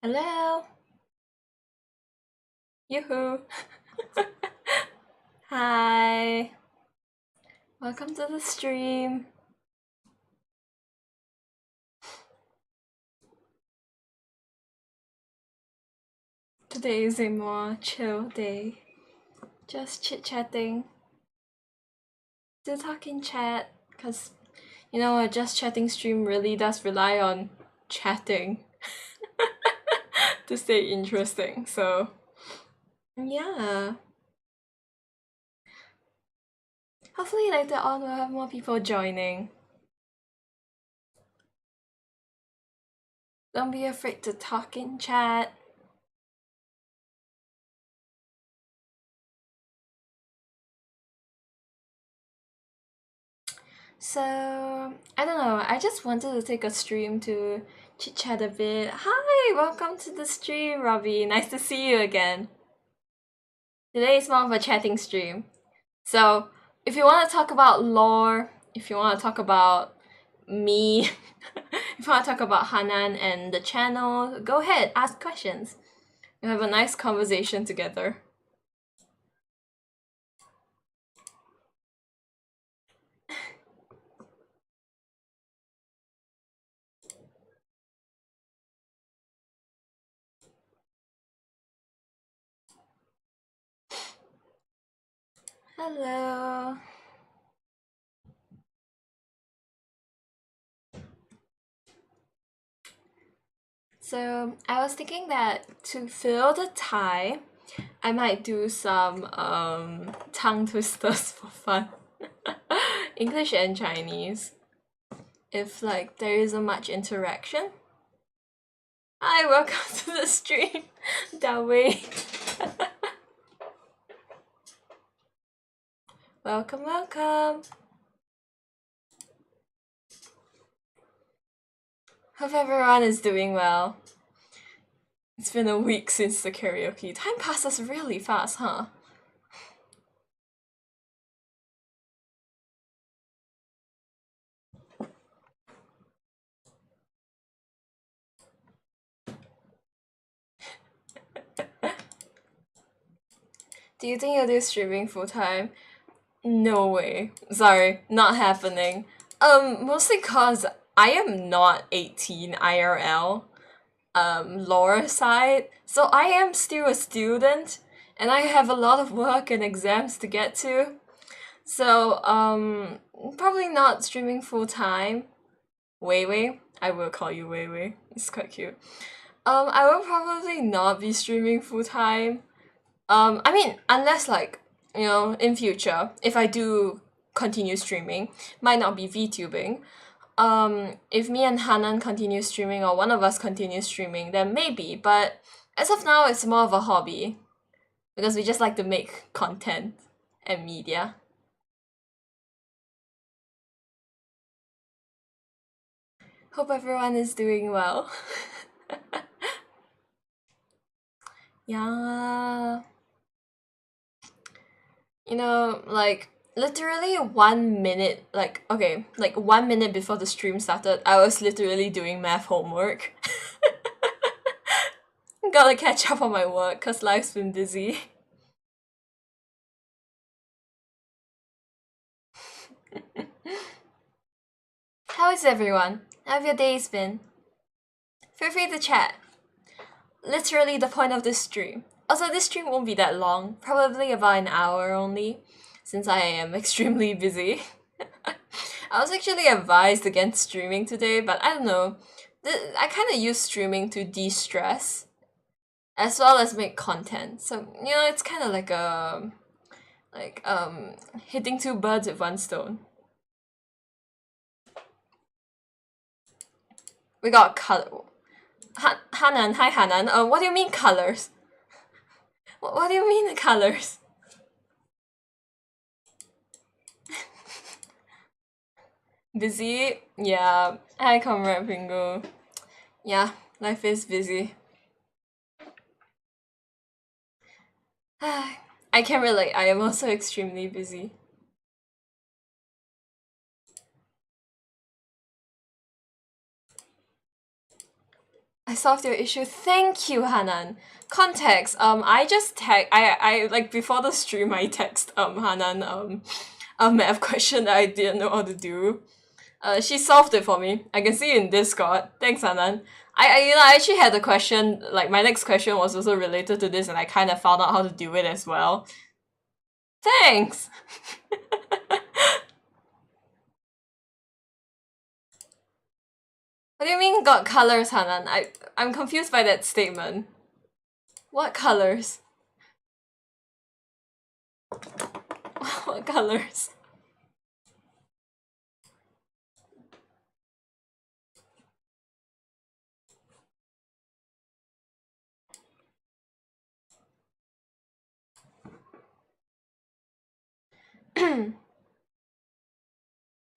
Hello. Yoo-hoo. Hi. Welcome to the stream. Today is a more chill day. Just chit-chatting. Do talk in chat, because you know a just chatting stream really does rely on chatting to stay interesting. So yeah. Hopefully later on we'll have more people joining. Don't be afraid to talk in chat. So, I don't know, I just wanted to take a stream to chit-chat a bit. Hi, welcome to the stream, Robbie. Nice to see you again. Today is more of a chatting stream. So, if you want to talk about lore, if you want to talk about me, if you want to talk about Hanan and the channel, go ahead, ask questions. We'll have a nice conversation together. Hello. So I was thinking that to fill the tie, I might do some tongue twisters for fun. English and Chinese. If like there isn't much interaction. Hi, welcome to the stream. Dawei. Welcome, welcome. Hope everyone is doing well. It's been a week since the karaoke. Time passes really fast, huh? Do you think you'll do streaming full time? No way. Sorry, not happening. Mostly cause I am not 18 IRL. Lower side, so I am still a student and I have a lot of work and exams to get to. So probably not streaming full time. Weiwei, I will call you Weiwei. It's quite cute. I will probably not be streaming full time. I mean, unless like, you know, in future, if I do continue streaming, might not be VTubing. If me and Hanan continue streaming or one of us continues streaming, then maybe, but as of now, it's more of a hobby because we just like to make content and media. Hope everyone is doing well. Yeah. You know, like, literally 1 minute, like, okay, like 1 minute before the stream started, I was literally doing math homework. Gotta catch up on my work, cause life's been busy. How is everyone? How have your days been? Feel free to chat. Literally the point of this stream. Also, this stream won't be that long, probably about an hour only, since I am extremely busy. I was actually advised against streaming today, but I don't know. I kind of use streaming to de-stress, as well as make content. So, you know, it's kind of like hitting two birds with one stone. We got color. Hanan, hi Hanan. What do you mean colors? What do you mean the colors? Busy? Yeah. Hi Comrade Pingo. Yeah, life is busy. I can relate. I am also extremely busy. I solved your issue. Thank you, Hanan. Context. I just I like before the stream I text Hanan a math question that I didn't know how to do. She solved it for me. I can see it in Discord. Thanks, Hanan. I actually had a question, like my next question was also related to this and I kind of found out how to do it as well. Thanks! What do you mean got colors, Hanan? I'm confused by that statement. What colors? What colors?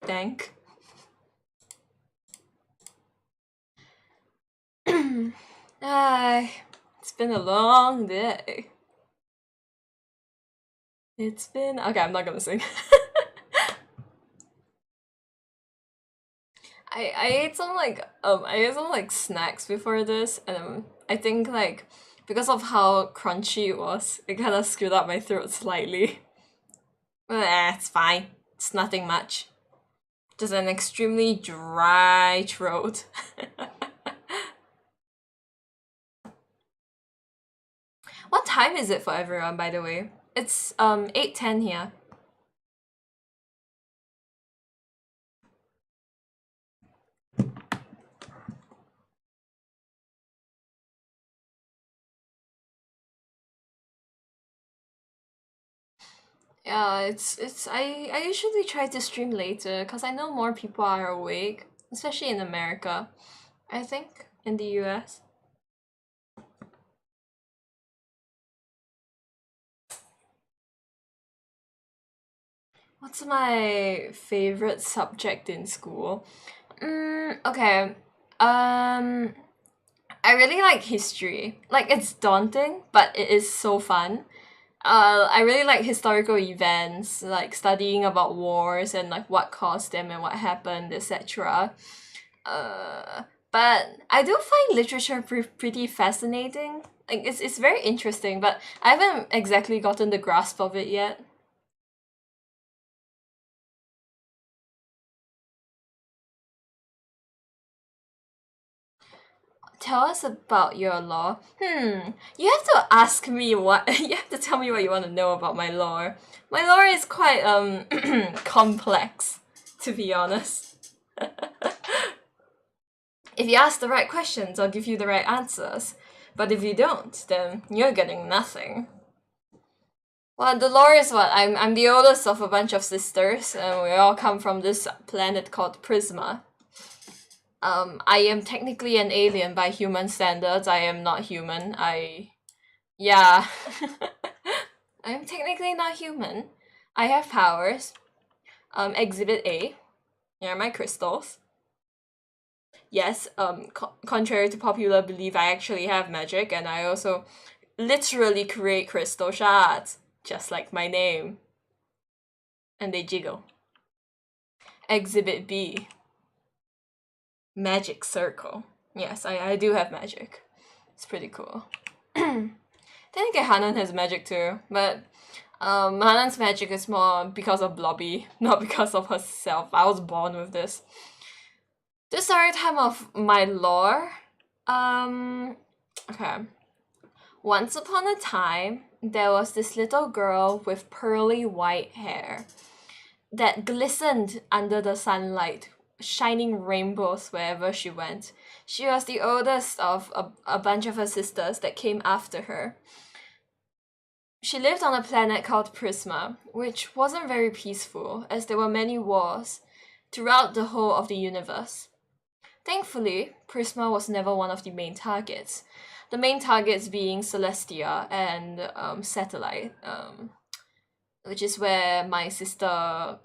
Thank. It's been a long day. It's been okay. I'm not gonna sing. I ate some like snacks before this, and I think like because of how crunchy it was, it kind of screwed up my throat slightly. But it's fine. It's nothing much. Just an extremely dry throat. What time is it for everyone, by the way? It's 8:10 here. Yeah, I usually try to stream later because I know more people are awake, especially in America. I think in the US. What's my favorite subject in school? Okay. I really like history. Like it's daunting, but it is so fun. I really like historical events, like studying about wars and like what caused them and what happened, etc. But I do find literature pretty fascinating. Like it's very interesting, but I haven't exactly gotten the grasp of it yet. Tell us about your law. You have to ask me what you have to tell me what you want to know about my lore. My lore is quite complex, to be honest. If you ask the right questions, I'll give you the right answers. But if you don't, then you're getting nothing. Well, the lore is what? I'm the oldest of a bunch of sisters, and we all come from this planet called Prisma. I am technically an alien by human standards. I am not human. Yeah. I am technically not human. I have powers. Exhibit A. Here are my crystals. Yes, contrary to popular belief, I actually have magic, and I also literally create crystal shards, just like my name. And they jiggle. Exhibit B. Magic circle. Yes, I do have magic. It's pretty cool. Then again, Hanan has magic too, but Hanan's magic is more because of Blobby, not because of herself. I was born with this. The story time of my lore. Okay. Once upon a time, there was this little girl with pearly white hair that glistened under the sunlight, shining rainbows wherever she went. She was the oldest of a bunch of her sisters that came after her. She lived on a planet called Prisma, which wasn't very peaceful, as there were many wars throughout the whole of the universe. Thankfully, Prisma was never one of the main targets. The main targets being Celestia and Satellite, which is where my sister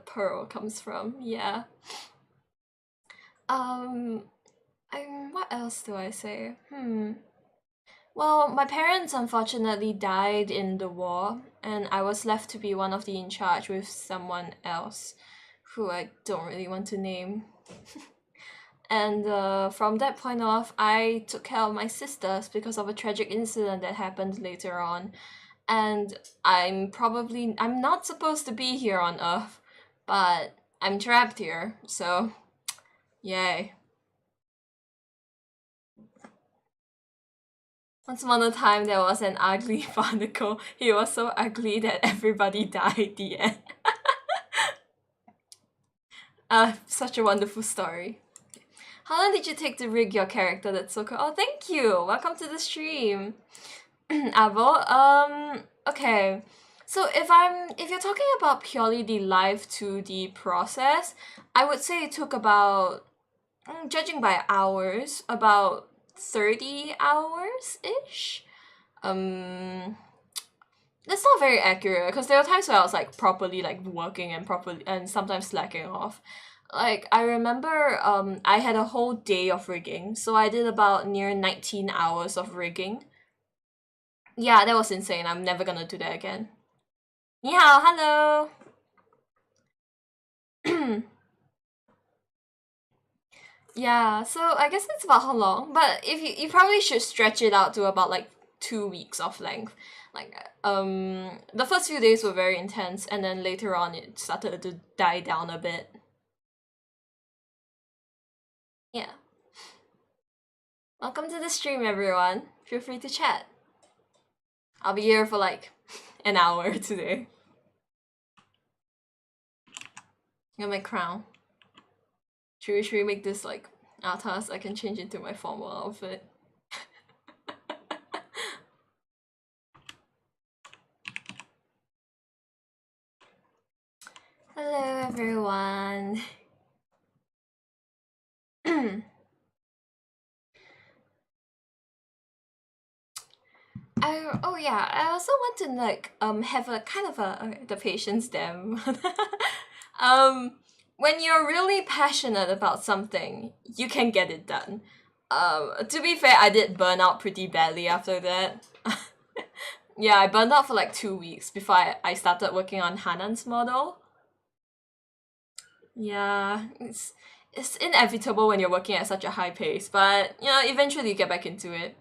Pearl comes from. Yeah. What else do I say? Well, my parents unfortunately died in the war, and I was left to be one of the in charge with someone else who I don't really want to name. And from that point off, I took care of my sisters because of a tragic incident that happened later on. And I'm not supposed to be here on Earth, but I'm trapped here, so yay. Once upon a time, there was an ugly barnacle. He was so ugly that everybody died at the end. Such a wonderful story. How long did you take to rig your character? That's so cool. Oh, thank you! Welcome to the stream. Avo, okay. So if you're talking about purely the live 2D process, I would say it took about, judging by hours, about 30 hours-ish. That's not very accurate because there were times where I was like properly like working and sometimes slacking off. Like I remember I had a whole day of rigging, so I did about near 19 hours of rigging. Yeah, that was insane. I'm never gonna do that again. Ni hao, hello. Yeah, so I guess it's about how long, but if you probably should stretch it out to about like 2 weeks of length. Like the first few days were very intense, and then later on it started to die down a bit. Yeah. Welcome to the stream, everyone. Feel free to chat. I'll be here for like an hour today. Got my crown. Should we make this like atas? I can change into my formal outfit. Hello everyone. Oh yeah, I also want to like have a kind of a the patience demo. When you're really passionate about something, you can get it done. To be fair, I did burn out pretty badly after that. Yeah, I burned out for like 2 weeks before I started working on Hanan's model. Yeah, it's inevitable when you're working at such a high pace, but you know, eventually you get back into it.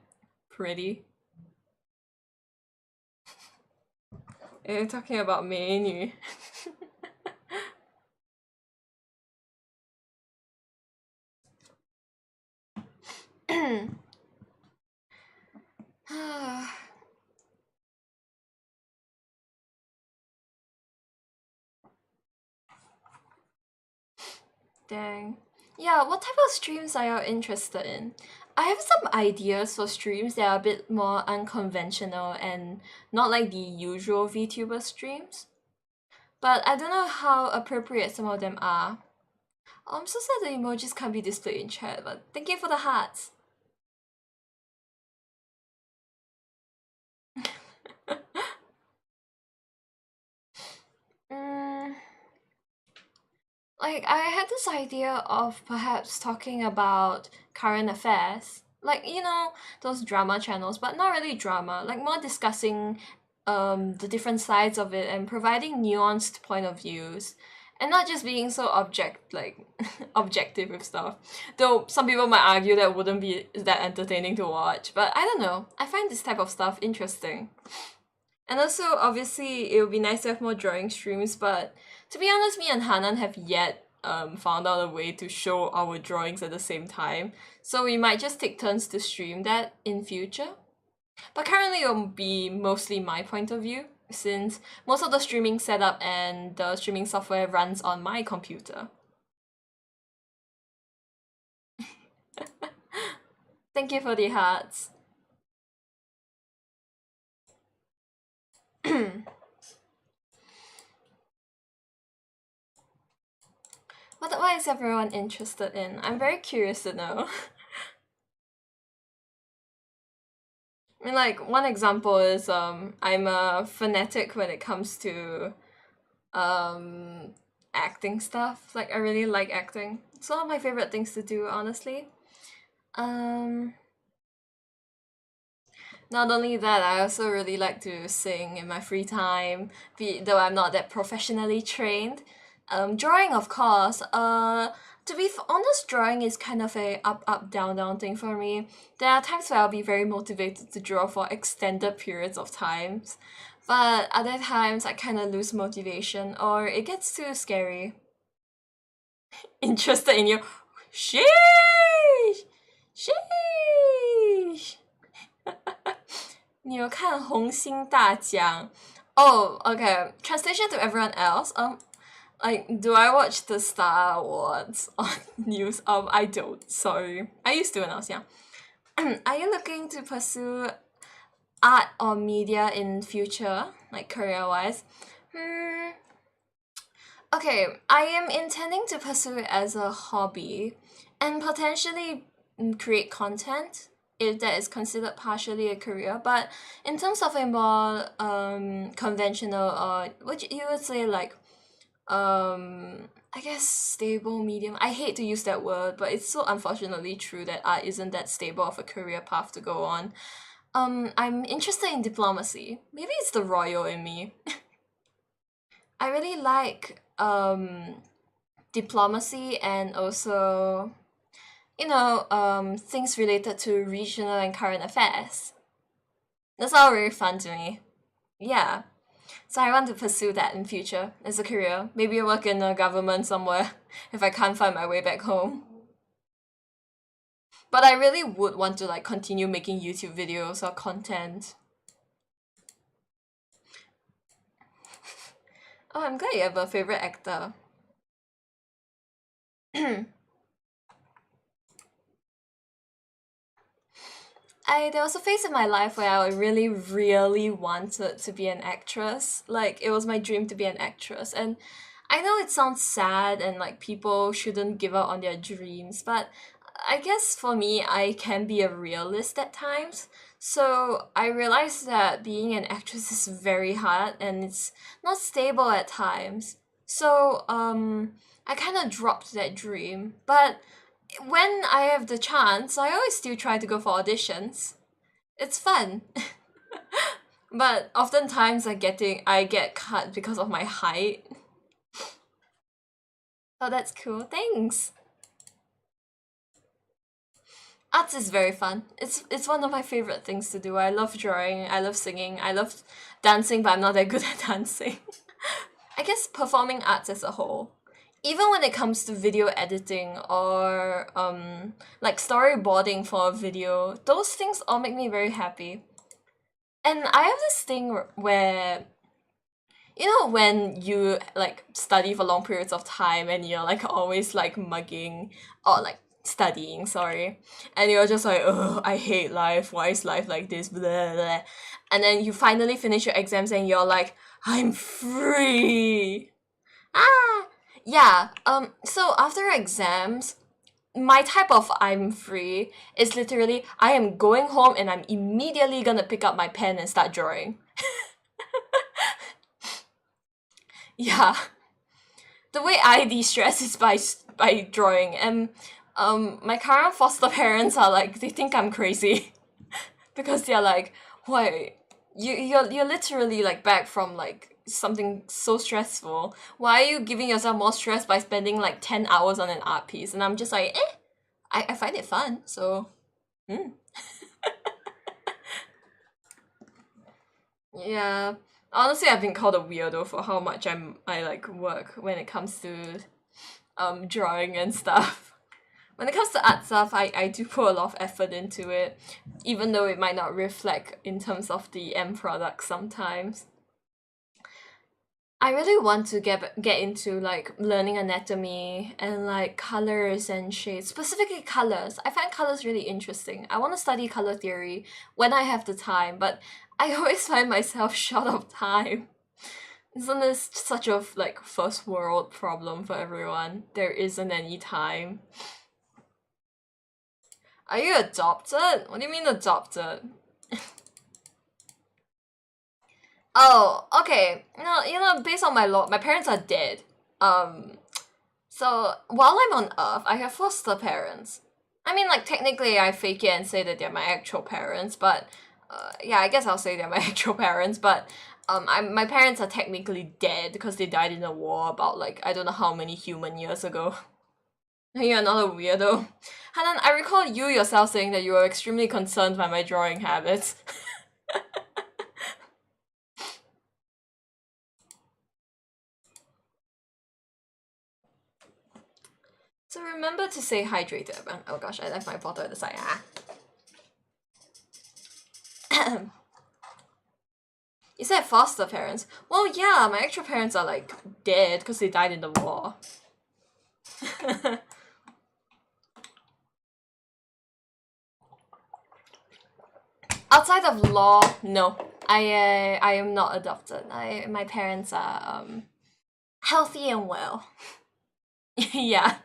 Pretty. You're talking about menu. Dang. Yeah, what type of streams are you interested in? I have some ideas for streams that are a bit more unconventional and not like the usual VTuber streams. But I don't know how appropriate some of them are. Oh, I'm so sad the emojis can't be displayed in chat, but thank you for the hearts. Like, I had this idea of perhaps talking about current affairs. Like, you know, those drama channels, but not really drama. Like, more discussing the different sides of it and providing nuanced point of views. And not just being so objective with stuff. Though some people might argue that wouldn't be that entertaining to watch. But I don't know. I find this type of stuff interesting. And also, obviously, it would be nice to have more drawing streams, but to be honest, me and Hanan have yet found out a way to show our drawings at the same time, so we might just take turns to stream that in future. But currently, it will be mostly my point of view, since most of the streaming setup and the streaming software runs on my computer. Thank you for the hearts. What is everyone interested in? I'm very curious to know. I mean, like, one example is, I'm a fanatic when it comes to, acting stuff. Like, I really like acting. It's one of my favorite things to do, honestly. Not only that, I also really like to sing in my free time, though I'm not that professionally trained. Drawing, of course. To be honest, drawing is kind of a up, up, down, down thing for me. There are times where I'll be very motivated to draw for extended periods of times, but other times I kind of lose motivation or it gets too scary. Interested in you? Sheesh! Sheesh! 你有看红星大奖? Oh, okay. Translation to everyone else. Like, do I watch the Star Awards on news? I don't. Sorry. I used to when I was young. Are you looking to pursue art or media in future, like career-wise? Okay, I am intending to pursue it as a hobby and potentially create content if that is considered partially a career. But in terms of a more conventional or what you would say like I guess stable medium. I hate to use that word, but it's so unfortunately true that art isn't that stable of a career path to go on. I'm interested in diplomacy. Maybe it's the royal in me. I really like diplomacy and also things related to regional and current affairs. That's all very fun to me. Yeah. So I want to pursue that in future as a career. Maybe work in the government somewhere if I can't find my way back home. But I really would want to like continue making YouTube videos or content. Oh, I'm glad you have a favorite actor. There was a phase in my life where I really, really wanted to be an actress. Like, it was my dream to be an actress. And I know it sounds sad and like people shouldn't give up on their dreams, but I guess for me, I can be a realist at times. So I realized that being an actress is very hard and it's not stable at times. So I kind of dropped that dream. But when I have the chance, I always still try to go for auditions. It's fun. But oftentimes I get cut because of my height. Oh, that's cool. Thanks. Arts is very fun. It's one of my favorite things to do. I love drawing, I love singing, I love dancing, but I'm not that good at dancing. I guess performing arts as a whole. Even when it comes to video editing or like storyboarding for a video, those things all make me very happy. And I have this thing where when you like study for long periods of time and you're like always like mugging or like studying, sorry, and you're just like, oh, I hate life. Why is life like this? Blah, blah. And then you finally finish your exams and you're like, I'm free. Ah, yeah. So after exams, my type of I'm free is literally I am going home and I'm immediately gonna pick up my pen and start drawing. Yeah. The way I de-stress is by drawing. And my current foster parents are like, they think I'm crazy. Because they're like, why? You're literally like back from like something so stressful. Why are you giving yourself more stress by spending like 10 hours on an art piece? And I'm just like, I find it fun, so yeah. Honestly, I've been called a weirdo for how much I like work when it comes to drawing and stuff. When it comes to art stuff, I do put a lot of effort into it, even though it might not reflect in terms of the end product sometimes. I really want to get into like learning anatomy and like colors and shades, specifically colors. I find colors really interesting. I want to study color theory when I have the time, but I always find myself short of time. Isn't this such a like first world problem for everyone? There isn't any time. Are you adopted? What do you mean adopted? Oh, okay. No, based on my law, my parents are dead. So while I'm on Earth, I have foster parents. I mean, like technically, I fake it and say that they're my actual parents, but yeah, I guess I'll say they're my actual parents. But my parents are technically dead because they died in a war about like I don't know how many human years ago. You're not a weirdo. Hanan, I recall you yourself saying that you were extremely concerned by my drawing habits. So remember to stay hydrated. Oh gosh, I left my bottle at the side. You said foster parents. Well, yeah, my actual parents are like dead because they died in the war. Outside of law, no. I am not adopted. My parents are healthy and well. Yeah.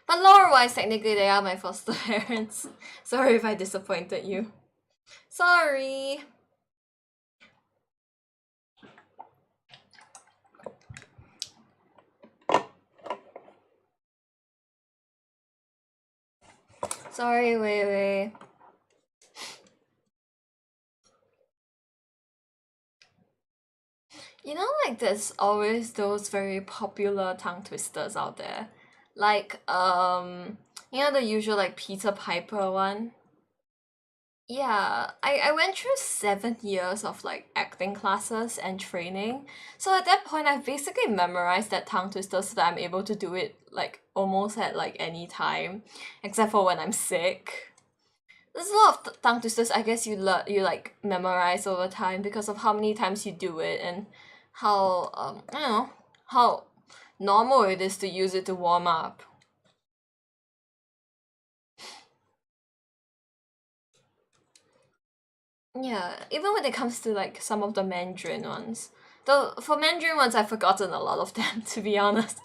But lore-wise, technically they are my foster parents. Sorry if I disappointed you. Sorry. Sorry, Wei. You know, like there's always those very popular tongue twisters out there. Like, you know the usual like Peter Piper one? Yeah, I went through 7 years of like acting classes and training. So at that point I've basically memorized that tongue twister so that I'm able to do it like almost at like any time. Except for when I'm sick. There's a lot of tongue twisters I guess you like memorize over time because of how many times you do it and how I don't know how normal it is to use it to warm up. Yeah, even when it comes to like some of the Mandarin ones. Though for Mandarin ones I've forgotten a lot of them to be honest.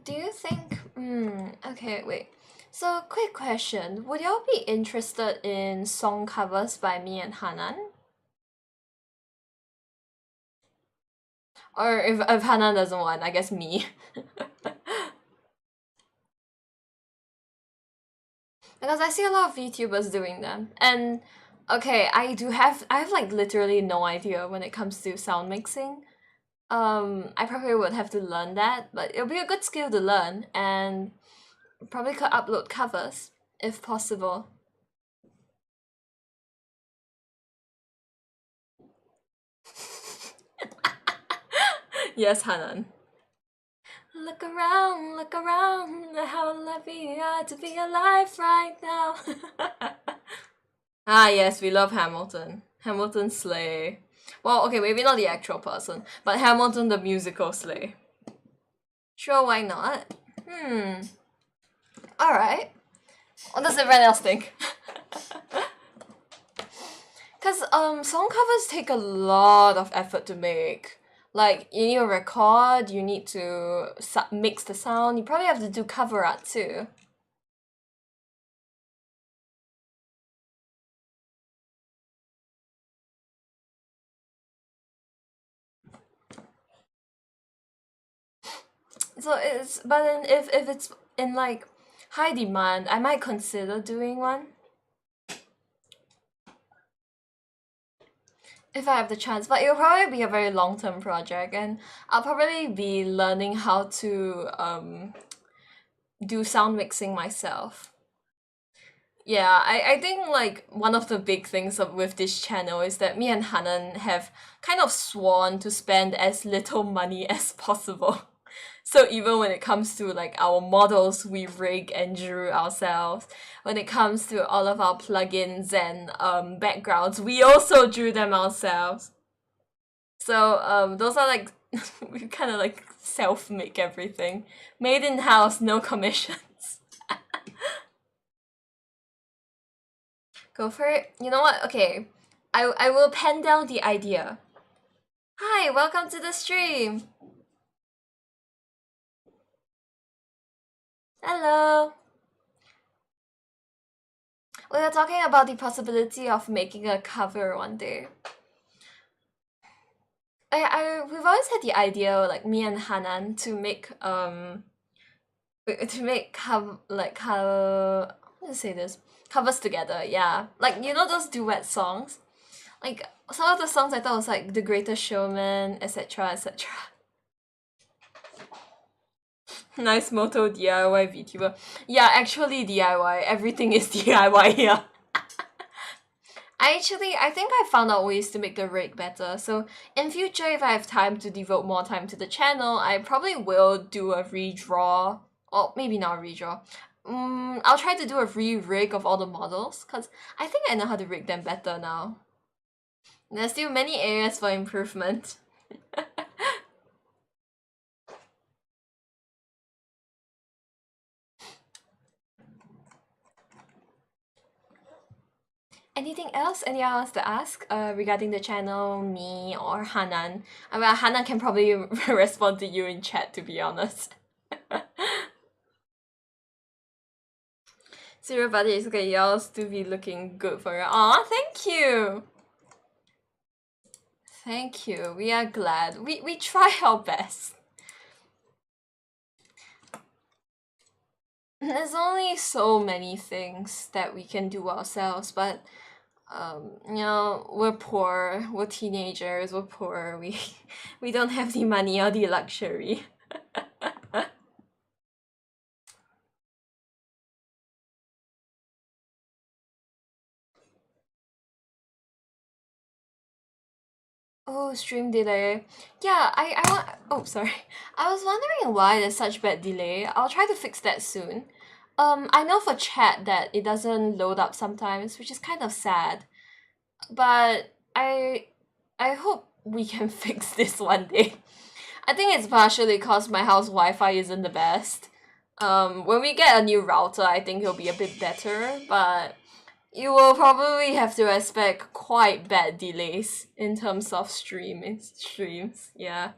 Do you think okay, wait. So quick question. Would y'all be interested in song covers by me and Hanan? Or if Hanan doesn't want, I guess me. Because I see a lot of VTubers doing them. And okay, I have like literally no idea when it comes to sound mixing. I probably would have to learn that, but it'll be a good skill to learn and probably could upload covers if possible. Yes, Hanan. Look around, how lucky we are to be alive right now. Ah, yes, we love Hamilton. Hamilton slay. Well, okay, maybe not the actual person, but Hamilton the musical slay. Sure, why not? Alright. What does everyone else think? Because song covers take a lot of effort to make. Like, you need to record, you need to mix the sound, you probably have to do cover art too. So it's, but then if it's in like high demand, I might consider doing one. If I have the chance, but it'll probably be a very long-term project and I'll probably be learning how to do sound mixing myself. Yeah, I think like one of the big things with this channel is that me and Hanan have kind of sworn to spend as little money as possible. So even when it comes to like our models we rig and drew ourselves, when it comes to all of our plugins and backgrounds, we also drew them ourselves. So those are like we kind of like self-make everything. Made in-house, no commissions. Go for it. You know what? Okay. I will pen down the idea. Hi, welcome to the stream. Hello. We were talking about the possibility of making a cover one day. We've always had the idea, like me and Hanan, to make how to say this, covers together. Yeah, like you know those duet songs. Like some of the songs I thought was like The Greatest Showman, etc., etc. Nice motto, DIY VTuber. Yeah, actually DIY. Everything is DIY here. I think I found out ways to make the rig better. So in future, if I have time to devote more time to the channel, I probably will do a redraw. Or maybe not a redraw. I'll try to do a re-rig of all the models, because I think I know how to rig them better now. There's still many areas for improvement. Anything else? Anyone else to ask regarding the channel, me, or Hanan? I mean, Hanan can probably respond to you in chat, to be honest. Zero buddy is okay, y'all to be looking good for you. Aw, thank you! Thank you, we are glad. We try our best. There's only so many things that we can do ourselves, but you know, we're poor, we're teenagers, we're poor, we don't have the money or the luxury. Oh, stream delay. Yeah, I want. Oh, sorry. I was wondering why there's such bad delay. I'll try to fix that soon. I know for chat that it doesn't load up sometimes, which is kind of sad. But I hope we can fix this one day. I think it's partially because my house Wi-Fi isn't the best. When we get a new router, I think it'll be a bit better, but you will probably have to expect quite bad delays in terms of streams. Yeah.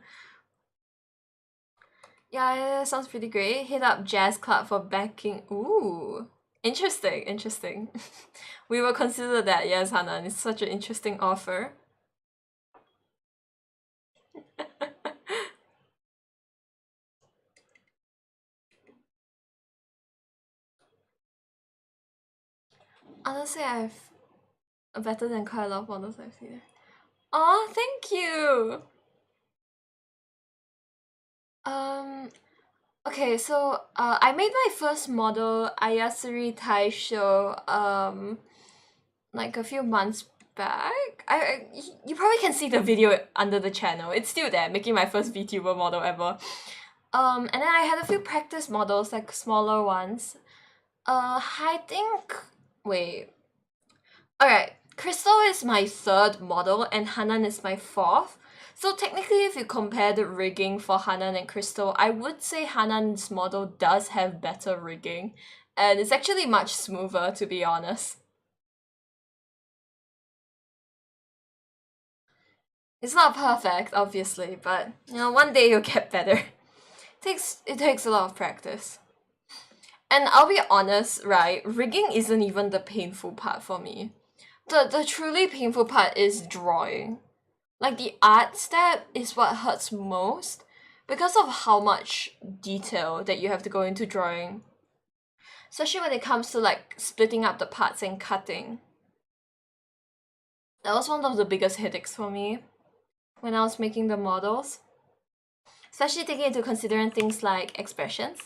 Yeah, it sounds pretty great. Hit up Jazz Club for backing. Ooh. Interesting. We will consider that, yes, Hanan. It's such an interesting offer. Honestly, I've better than quite a lot of models I've seen. Aw, thank you! Okay, so I made my first model Ayasuri Taisho like a few months back. You probably can see the video under the channel. It's still there, making my first VTuber model ever. And then I had a few practice models, like smaller ones. I think wait. Alright, Crystal is my third model and Hanan is my fourth. So technically, if you compare the rigging for Hanan and Crystal, I would say Hanan's model does have better rigging. And it's actually much smoother, to be honest. It's not perfect, obviously, but you know, one day you'll get better. It takes a lot of practice. And I'll be honest, right, rigging isn't even the painful part for me. The truly painful part is drawing. Like the art step is what hurts most because of how much detail that you have to go into drawing. Especially when it comes to like splitting up the parts and cutting. That was one of the biggest headaches for me when I was making the models. Especially taking into considering things like expressions.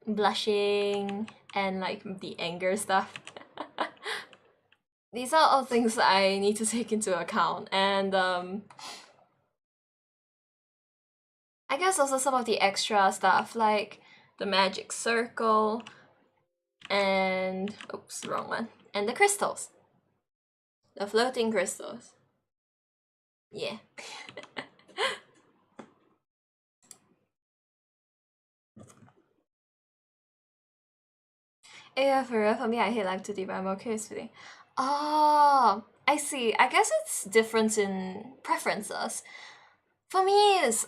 Blushing and like the anger stuff. These are all things I need to take into account, and I guess also some of the extra stuff like the magic circle and oops, wrong one. And the crystals. The floating crystals. Yeah. Yeah, for real, for me, I hate live 2D, but I'm okay with 3D. Oh, I see. I guess it's difference in preferences. For me, it's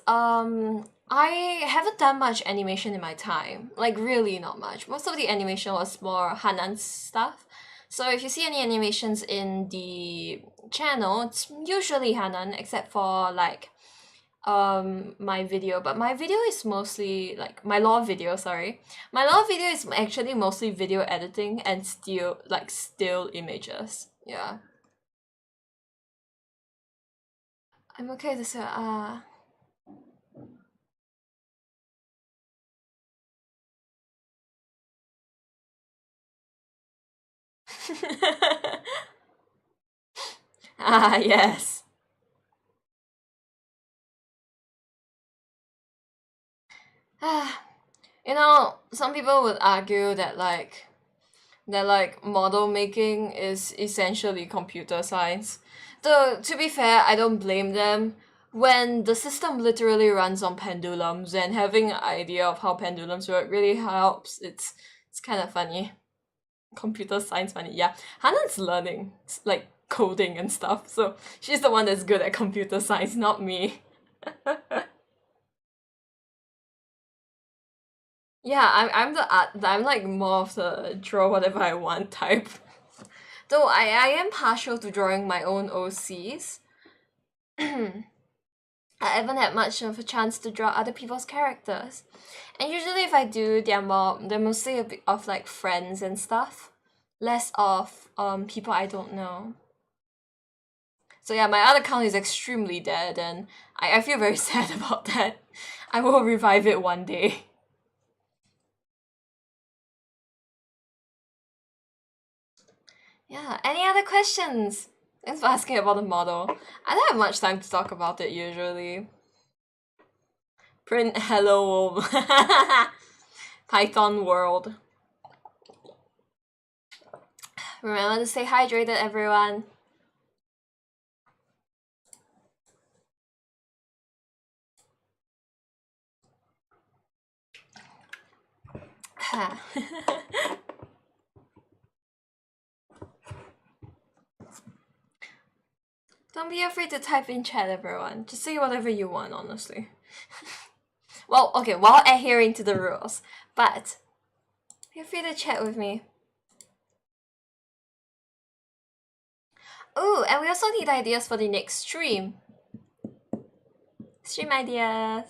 I haven't done much animation in my time. Like, really not much. Most of the animation was more Hanan stuff. So if you see any animations in the channel, it's usually Hanan, except for like my video. But my video is mostly like my law video, sorry. My law video is actually mostly video editing and still images. Yeah. I'm okay to say yes. You know, some people would argue that model making is essentially computer science. Though to be fair, I don't blame them. When the system literally runs on pendulums and having an idea of how pendulums work really helps, it's kind of funny. Computer science funny, yeah. Hannah's learning like coding and stuff, so she's the one that's good at computer science, not me. Yeah, I'm like more of the draw whatever I want type. Though I am partial to drawing my own OCs. I haven't had much of a chance to draw other people's characters. And usually if I do, they're mostly a bit of like friends and stuff. Less of people I don't know. So yeah, my other account is extremely dead and I feel very sad about that. I will revive it one day. Yeah, any other questions? Thanks for asking about the model. I don't have much time to talk about it usually. Print hello world. Python world. Remember to stay hydrated, everyone. Don't be afraid to type in chat, everyone. Just say whatever you want, honestly. Well, okay, while adhering to the rules. But feel free to chat with me. Oh, and we also need ideas for the next stream. Stream ideas.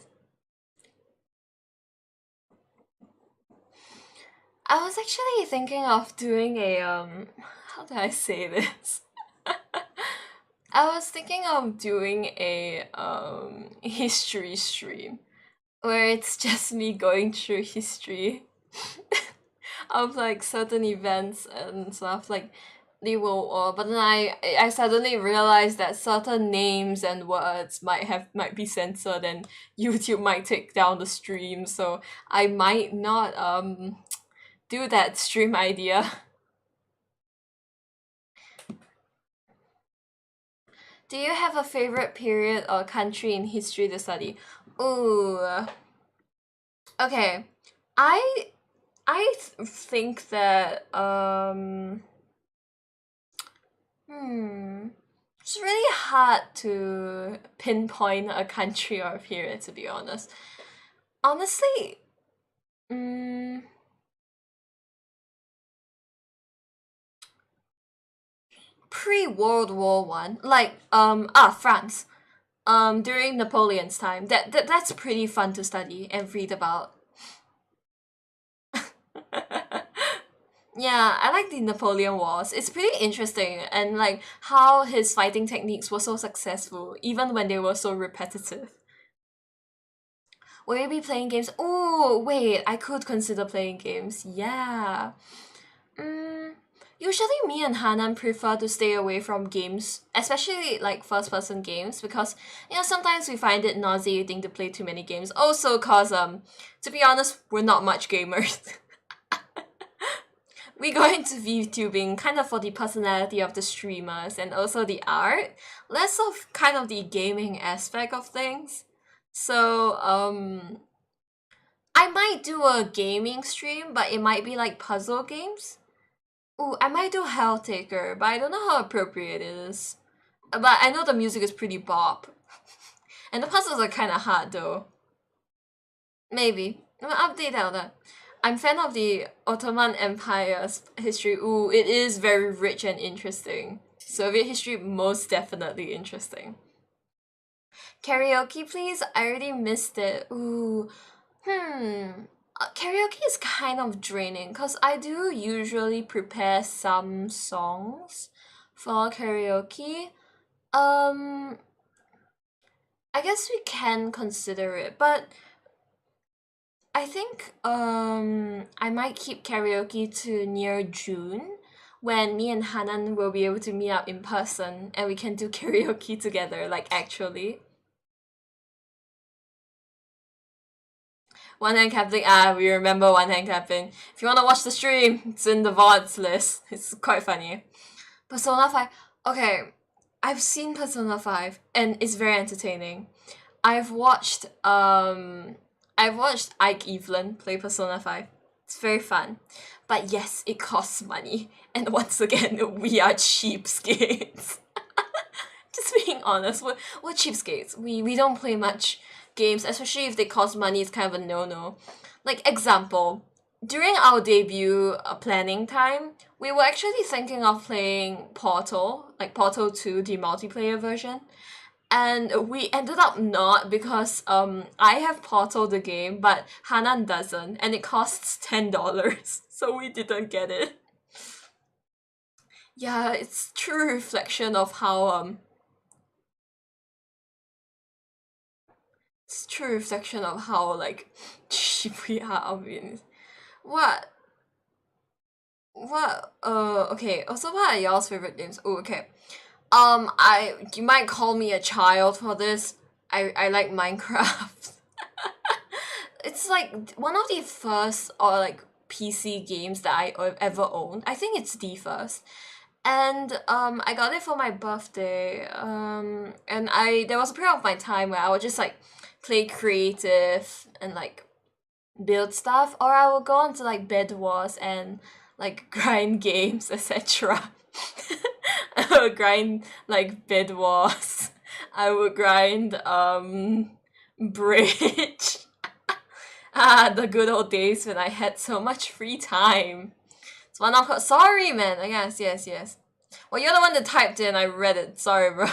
I was actually thinking of doing a how do I say this? I was thinking of doing a history stream where it's just me going through history of like certain events and stuff like the World War, but then I suddenly realized that certain names and words might be censored and YouTube might take down the stream, so I might not do that stream idea. Do you have a favorite period or country in history to study? Ooh. Okay. I think that it's really hard to pinpoint a country or a period, to be honest. Honestly, pre-World War One, like France. During Napoleon's time. That's pretty fun to study and read about. Yeah, I like the Napoleon Wars. It's pretty interesting and like how his fighting techniques were so successful even when they were so repetitive. Will you be playing games? Oh, wait, I could consider playing games. Yeah. Usually me and Hanan prefer to stay away from games, especially like first person games, because sometimes we find it nauseating to play too many games. Also cause to be honest, we're not much gamers. We go into VTubing kind of for the personality of the streamers and also the art, less of kind of the gaming aspect of things. So I might do a gaming stream, but it might be like puzzle games. Ooh, I might do Helltaker, but I don't know how appropriate it is. But I know the music is pretty bop. And the puzzles are kinda hard though. Maybe. I'll update that. I'm fan of the Ottoman Empire's history. Ooh, it is very rich and interesting. Soviet history, most definitely interesting. Karaoke, please? I already missed it. Ooh. Karaoke is kind of draining because I do usually prepare some songs for karaoke. Um, I guess we can consider it, but I think I might keep karaoke to near June when me and Hanan will be able to meet up in person and we can do karaoke together, like actually. One hand clapping, we remember one hand clapping. If you wanna watch the stream, it's in the VODs list. It's quite funny. Persona 5, okay, I've seen Persona 5 and it's very entertaining. I've watched Ike Evelyn play Persona 5. It's very fun. But yes, it costs money. And once again, we are cheapskates. Just being honest, we're cheapskates. We don't play much games, especially if they cost money, it's kind of a no-no. Like, example, during our debut planning time, we were actually thinking of playing Portal, like Portal 2, the multiplayer version. And we ended up not because I have Portal the game, but Hanan doesn't, and it costs $10, so we didn't get it. Yeah, it's true reflection of how it's true reflection of how like cheap we are. I mean, what okay. Also, what are y'all's favorite games? Oh, okay. You might call me a child for this. I like Minecraft. It's like one of the first or like PC games that I ever owned. I think it's the first. And I got it for my birthday. And I there was a period of my time where I would just like play creative and like build stuff, or I would go on to like Bed Wars and like grind games, etc. I would grind like Bed Wars. I would grind Bridge. The good old days when I had so much free time. It's one of sorry man, I guess, yes. Well, you're the one that typed in, I read it. Sorry, bro.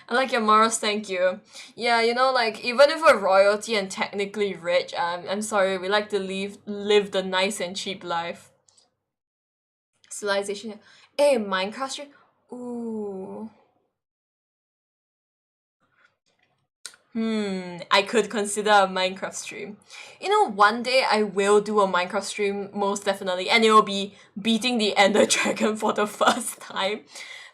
I like your morals, thank you. Yeah, you know, like, even if we're royalty and technically rich, I'm sorry, we like to live the nice and cheap life. Civilization. Hey, Minecraft stream? Ooh. I could consider a Minecraft stream. You know, one day I will do a Minecraft stream, most definitely, and it will be beating the Ender Dragon for the first time.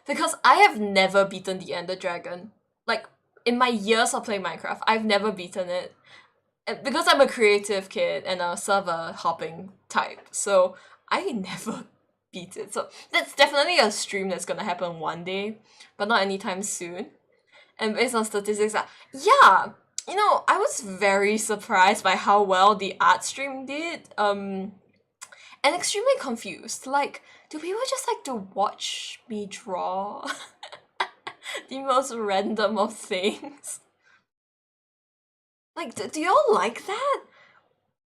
Because I have never beaten the Ender Dragon. Like, in my years of playing Minecraft, I've never beaten it. And because I'm a creative kid and a server hopping type, so I never beat it. So that's definitely a stream that's gonna happen one day, but not anytime soon. And based on statistics, yeah, you know, I was very surprised by how well the art stream did. And extremely confused. Like, do people just like to watch me draw the most random of things? Like, do y'all like that?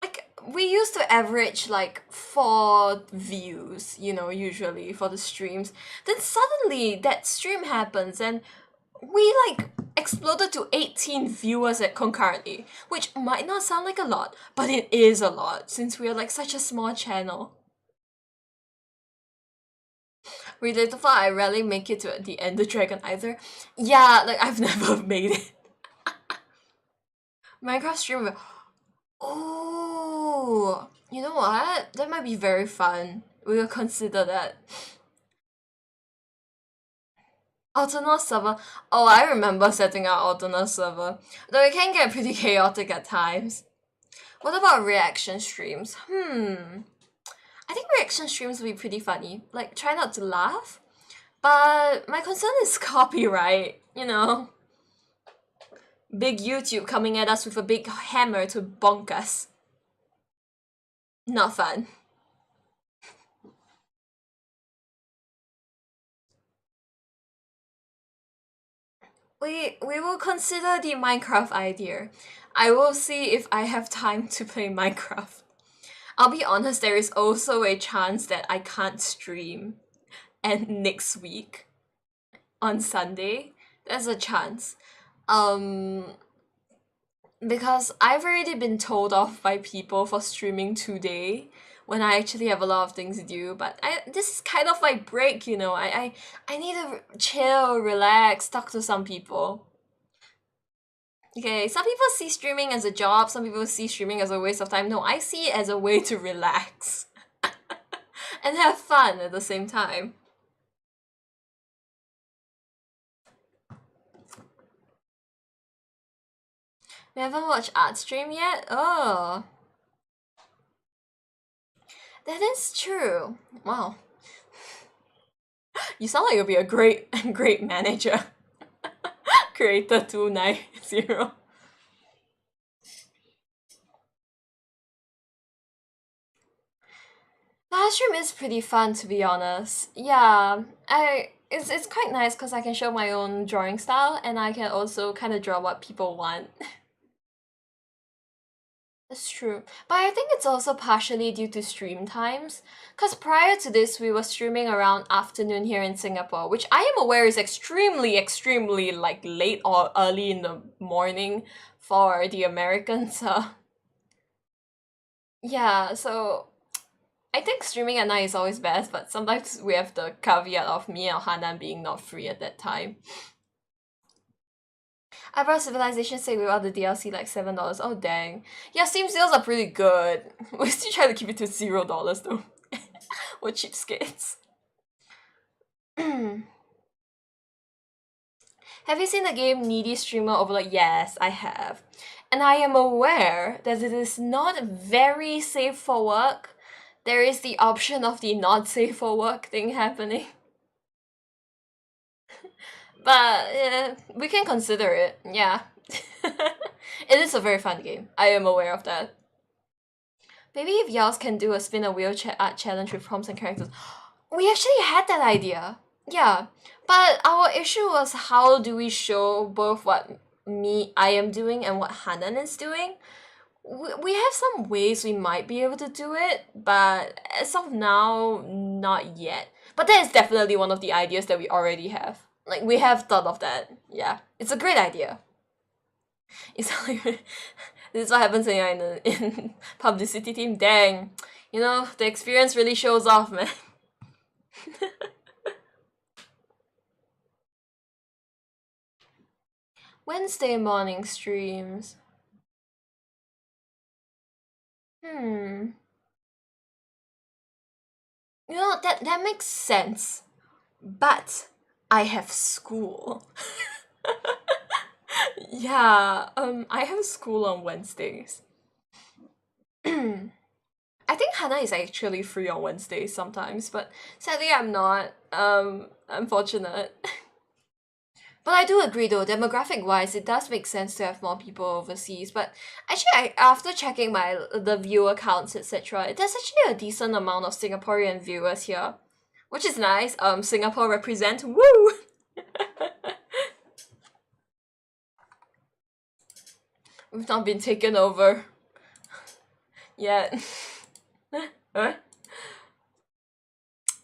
Like, we used to average like 4 views, you know, usually for the streams. Then suddenly that stream happens and we like exploded to 18 viewers at concurrently, which might not sound like a lot, but it is a lot since we are like such a small channel. Relatable, I rarely make it to the Ender Dragon either. Yeah, like I've never made it. Minecraft stream. Oh, you know what? That might be very fun. We will consider that. Alternate server. Oh, I remember setting up alternate server. Though it can get pretty chaotic at times. What about reaction streams? I think reaction streams will be pretty funny. Like, try not to laugh. But my concern is copyright, you know. Big YouTube coming at us with a big hammer to bonk us. Not fun. we will consider the Minecraft idea. I will see if I have time to play Minecraft. I'll be honest, there is also a chance that I can't stream and next week on Sunday. There's a chance. Because I've already been told off by people for streaming today when I actually have a lot of things to do. But this is kind of my break, you know. I need to chill, relax, talk to some people. Okay, some people see streaming as a job, some people see streaming as a waste of time. No, I see it as a way to relax and have fun at the same time. We haven't watched Art Stream yet? Oh. That is true. Wow. You sound like you'll be a great manager. Creator 290. Live stream is pretty fun, to be honest. Yeah, it's quite nice because I can show my own drawing style and I can also kind of draw what people want. That's true. But I think it's also partially due to stream times. Because prior to this, we were streaming around afternoon here in Singapore, which I am aware is extremely like late or early in the morning for the Americans. Yeah, so I think streaming at night is always best, but sometimes we have the caveat of me and Hanan being not free at that time. I brought Civilization 6 without the DLC like $7. Oh dang. Yeah, Steam sales are pretty good. We still try to keep it to $0 though. We're cheapskates. Have you seen the game Needy Streamer Overlord? Yes, I have. And I am aware that it is not very safe for work. There is the option of the not safe for work thing happening. But we can consider it, yeah. It is a very fun game. I am aware of that. Maybe if Yals can do a spin a wheel art challenge with prompts and characters. We actually had that idea. Yeah. But our issue was how do we show both what I am doing and what Hanan is doing? We have some ways we might be able to do it, but as of now, not yet. But that is definitely one of the ideas that we already have. Like, we have thought of that. Yeah. It's a great idea. It's like, this is what happens when you're in publicity team. Dang. You know, the experience really shows off, man. Wednesday morning streams. You know, that makes sense. But I have school. Yeah, I have school on Wednesdays. I think Hannah is actually free on Wednesdays sometimes, but sadly I'm not. Unfortunate. But I do agree though, demographic-wise, it does make sense to have more people overseas. But actually, after checking the viewer counts, etc., there's actually a decent amount of Singaporean viewers here, which is nice. Singapore represent, woo! We've not been taken over yet.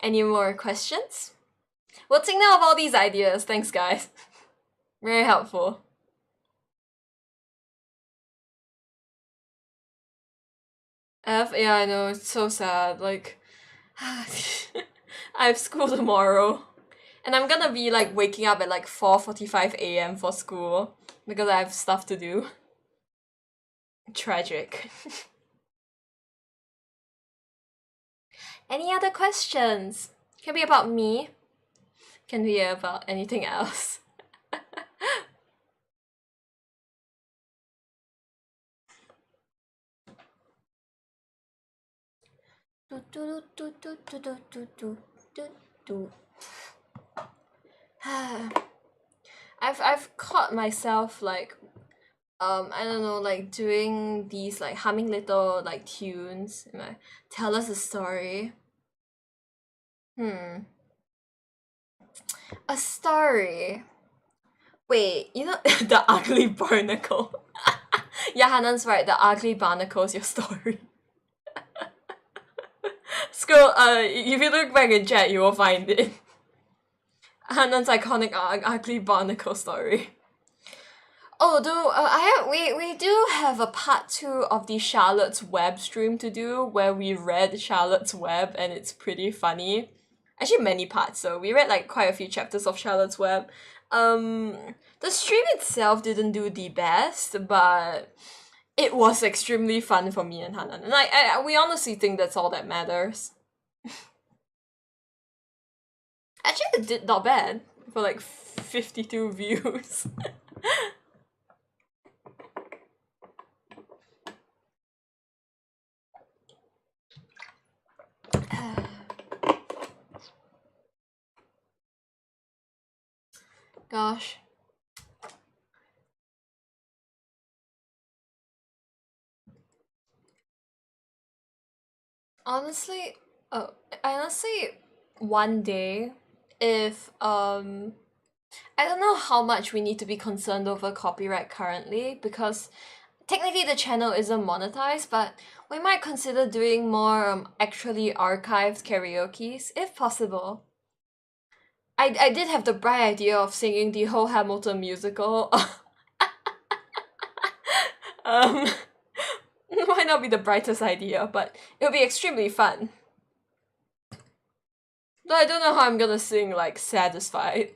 Any more questions? We'll take note of all these ideas. Thanks, guys. Very helpful. Yeah, I know, it's so sad. Like, I have school tomorrow. And I'm gonna be like waking up at like 4:45 a.m. for school because I have stuff to do. Tragic. Any other questions? Can be about me. Can be about anything else. I've caught myself like I don't know, like doing these like humming little like tunes and like tell us a story. A story. Wait, you know the ugly barnacle. Yeah, Hanan's right. The ugly barnacle is your story. Scroll. If you look back in chat, you will find it. Hanan's iconic ugly barnacle story. Although we do have a part 2 of the Charlotte's Web stream to do where we read Charlotte's Web and it's pretty funny. Actually many parts, so we read like quite a few chapters of Charlotte's Web. The stream itself didn't do the best, but it was extremely fun for me and Hanan. And we honestly think that's all that matters. Actually it did not bad for like 52 views. Gosh. Honestly, one day, if I don't know how much we need to be concerned over copyright currently because technically the channel isn't monetized, but we might consider doing more actually archived karaoke's if possible. I did have the bright idea of singing the whole Hamilton musical. Might not be the brightest idea, but it'll be extremely fun. Though I don't know how I'm gonna sing like Satisfied.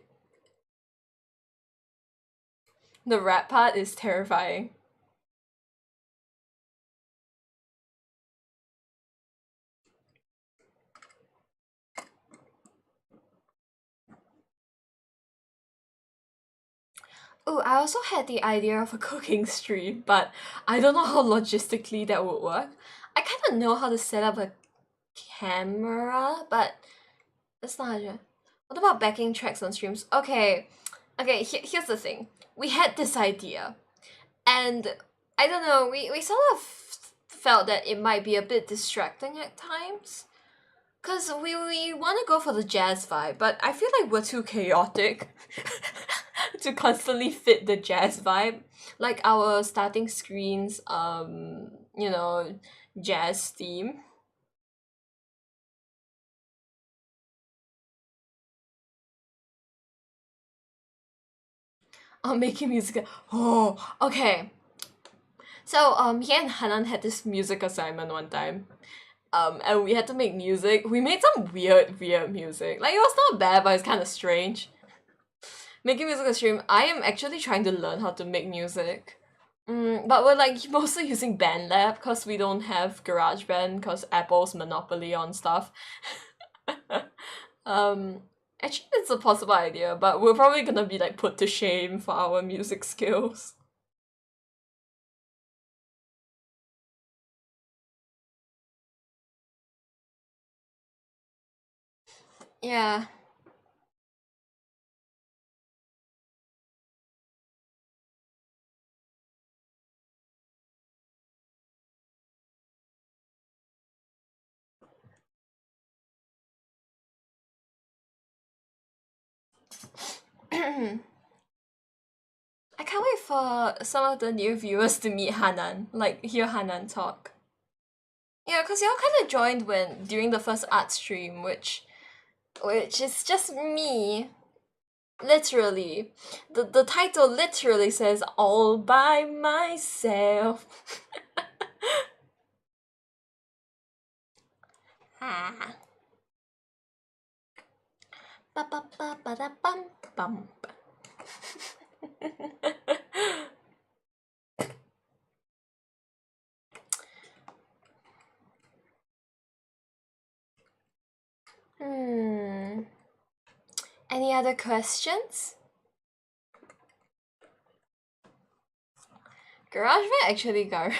The rap part is terrifying. Oh, I also had the idea of a cooking stream, but I don't know how logistically that would work. I kind of know how to set up a camera, but that's not it. What about backing tracks on streams? Okay, here's the thing. We had this idea, and I don't know, we sort of felt that it might be a bit distracting at times. Cause we want to go for the jazz vibe, but I feel like we're too chaotic to constantly fit the jazz vibe. Like our starting screens, you know, jazz theme. Oh, making music. Oh, okay. So me and Hanan had this music assignment one time. And we had to make music. We made some weird music. Like it was not bad, but it's kind of strange. Making music a stream, I am actually trying to learn how to make music. But we're like mostly using BandLab because we don't have GarageBand because Apple's monopoly on stuff. Actually it's a possible idea, but we're probably gonna be like put to shame for our music skills. Yeah. I can't wait for some of the new viewers to meet Hanan, like hear Hanan talk. Yeah, because y'all kind of joined when during the first art stream, which is just me. Literally. The title literally says all by myself. Ah. Ba ba ba ba da bum bum. Any other questions? GarageBand actually gar.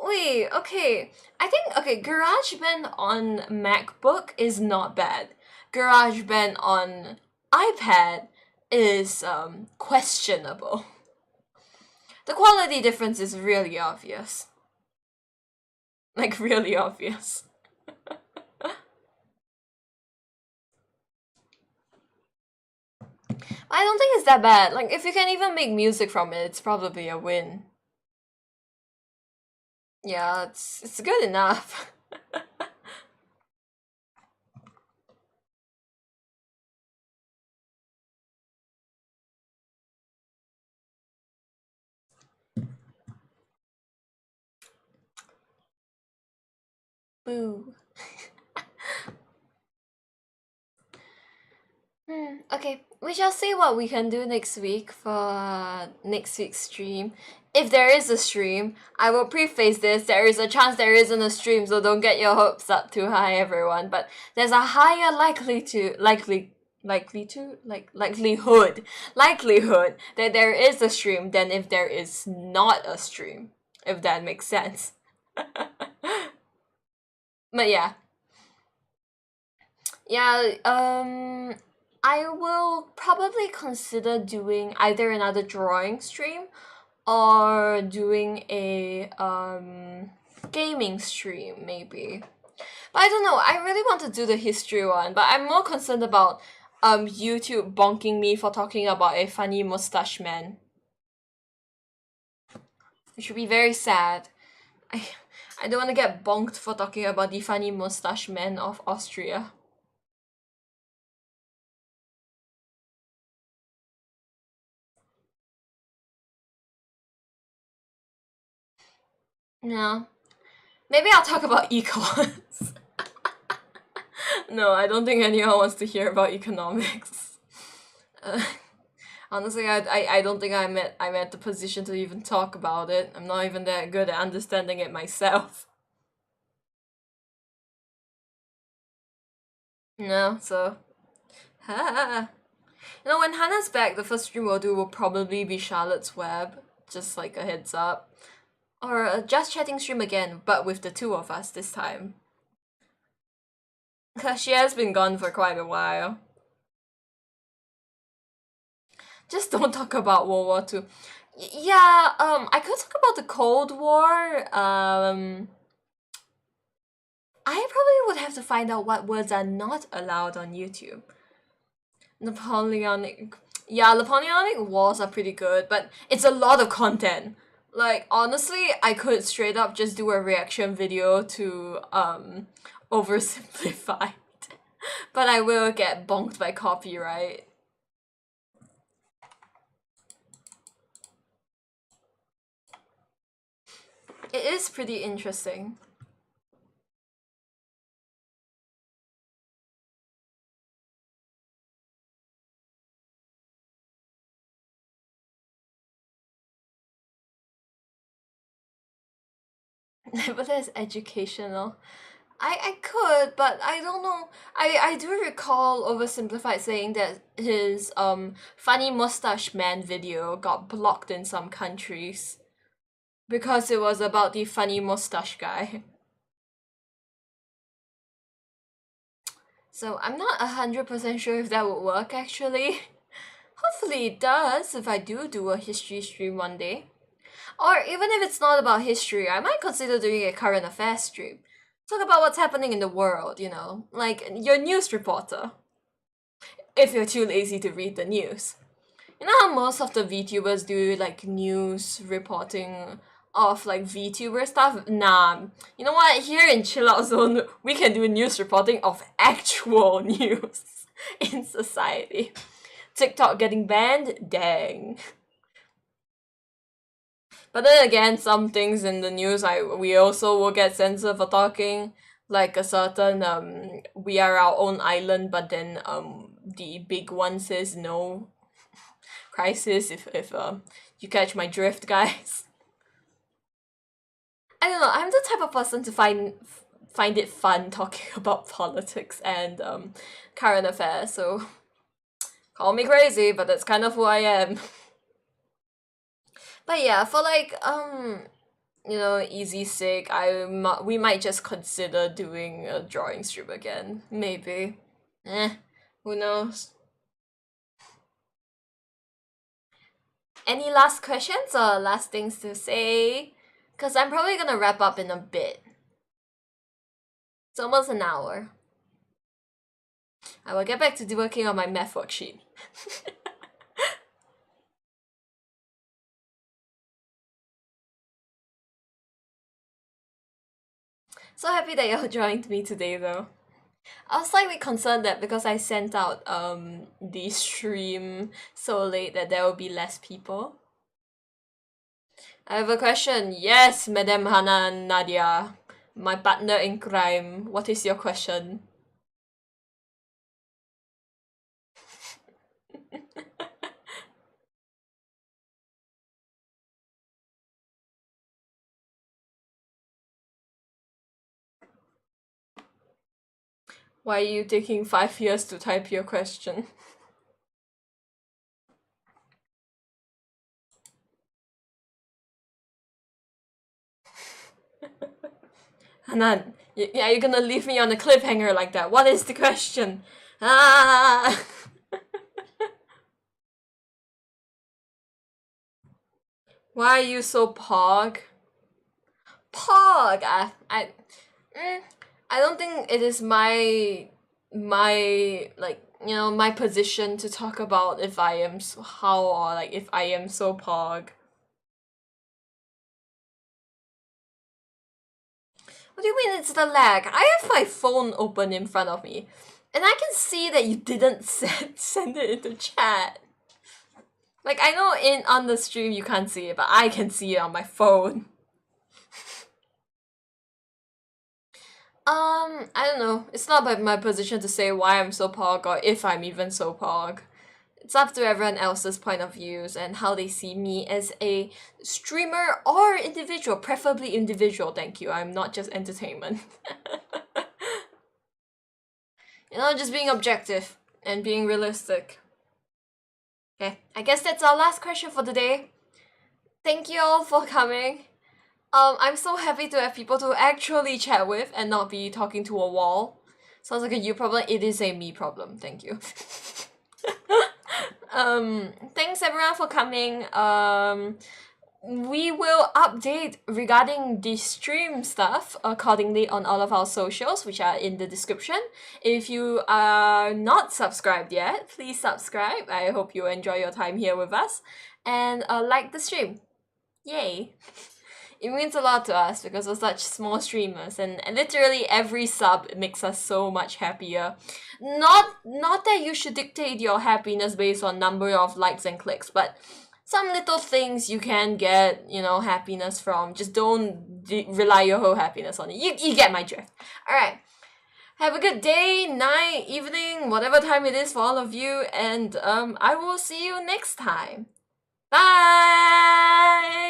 Wait, okay. I think GarageBand on MacBook is not bad. GarageBand on iPad is questionable. The quality difference is really obvious. Like really obvious. I don't think it's that bad. Like, if you can even make music from it, it's probably a win. Yeah, it's good enough. Boo. Okay, we shall see what we can do next week for next week's stream. If there is a stream, I will preface this, there is a chance there isn't a stream, so don't get your hopes up too high, everyone. But there's a higher likelihood that there is a stream than if there is not a stream, if that makes sense. But yeah. Yeah, I will probably consider doing either another drawing stream or doing a gaming stream maybe. But I don't know, I really want to do the history one, but I'm more concerned about YouTube bonking me for talking about a funny mustache man. It should be very sad. I don't want to get bonked for talking about the funny mustache man of Austria. No. Maybe I'll talk about econs. No, I don't think anyone wants to hear about economics. Honestly, I don't think I'm at the position to even talk about it. I'm not even that good at understanding it myself. No, so... You know, when Hannah's back, the first stream we'll do will probably be Charlotte's Web. Just like a heads up. Or a Just Chatting stream again, but with the two of us this time. Because she has been gone for quite a while. Just don't talk about World War II. Yeah, I could talk about the Cold War. I probably would have to find out what words are not allowed on YouTube. Napoleonic... Yeah, Napoleonic Wars are pretty good, but it's a lot of content. Like, honestly, I could straight up just do a reaction video to, oversimplified. But I will get bonked by copyright. It is pretty interesting. But that's educational. I could, but I don't know. I do recall Oversimplified saying that his funny mustache man video got blocked in some countries because it was about the funny mustache guy. So I'm not 100% sure if that would work actually. Hopefully it does if I do a history stream one day. Or even if it's not about history, I might consider doing a current affairs stream. Talk about what's happening in the world, you know, like your news reporter. If you're too lazy to read the news. You know how most of the VTubers do like news reporting of like VTuber stuff? Nah. You know what? Here in Chill Out Zone, we can do news reporting of actual news in society. TikTok getting banned? Dang. But then again, some things in the news we also will get censored for talking. Like a certain we are our own island, but then the big one says no. Crisis, if you catch my drift, guys. I don't know, I'm the type of person to find it fun talking about politics and current affairs, so call me crazy, but that's kind of who I am. But yeah, for like you know, easy sake, we might just consider doing a drawing stream again. Maybe. Who knows? Any last questions or last things to say? Because I'm probably gonna wrap up in a bit. It's almost an hour. I will get back to working on my math worksheet. So happy that you joined me today though. I was slightly concerned that because I sent out the stream so late that there will be less people. I have a question. Yes, Madam Hana Nadia, my partner in crime. What is your question? Why are you taking 5 years to type your question? Hanan, are you gonna leave me on a cliffhanger like that? What is the question? Ah! Why are you so pog? Pog! I don't think it is my like my position to talk about if I am how or like if I am so pog. What do you mean it's the lag? I have my phone open in front of me, and I can see that you didn't send it into chat. Like I know on the stream you can't see it, but I can see it on my phone. I don't know. It's not by my position to say why I'm so pog or if I'm even so pog. It's up to everyone else's point of views and how they see me as a streamer or individual, preferably individual, thank you. I'm not just entertainment. Just being objective and being realistic. Okay, I guess that's our last question for today. Thank you all for coming. I'm so happy to have people to actually chat with and not be talking to a wall. Sounds like a you problem. It is a me problem. Thank you. Thanks everyone for coming. We will update regarding the stream stuff accordingly on all of our socials, which are in the description. If you are not subscribed yet, please subscribe. I hope you enjoy your time here with us. And like the stream. Yay! It means a lot to us because we're such small streamers, and literally every sub makes us so much happier. Not that you should dictate your happiness based on number of likes and clicks, but some little things you can get, happiness from. Just don't rely your whole happiness on it. You get my drift. Alright. Have a good day, night, evening, whatever time it is for all of you, and I will see you next time. Bye!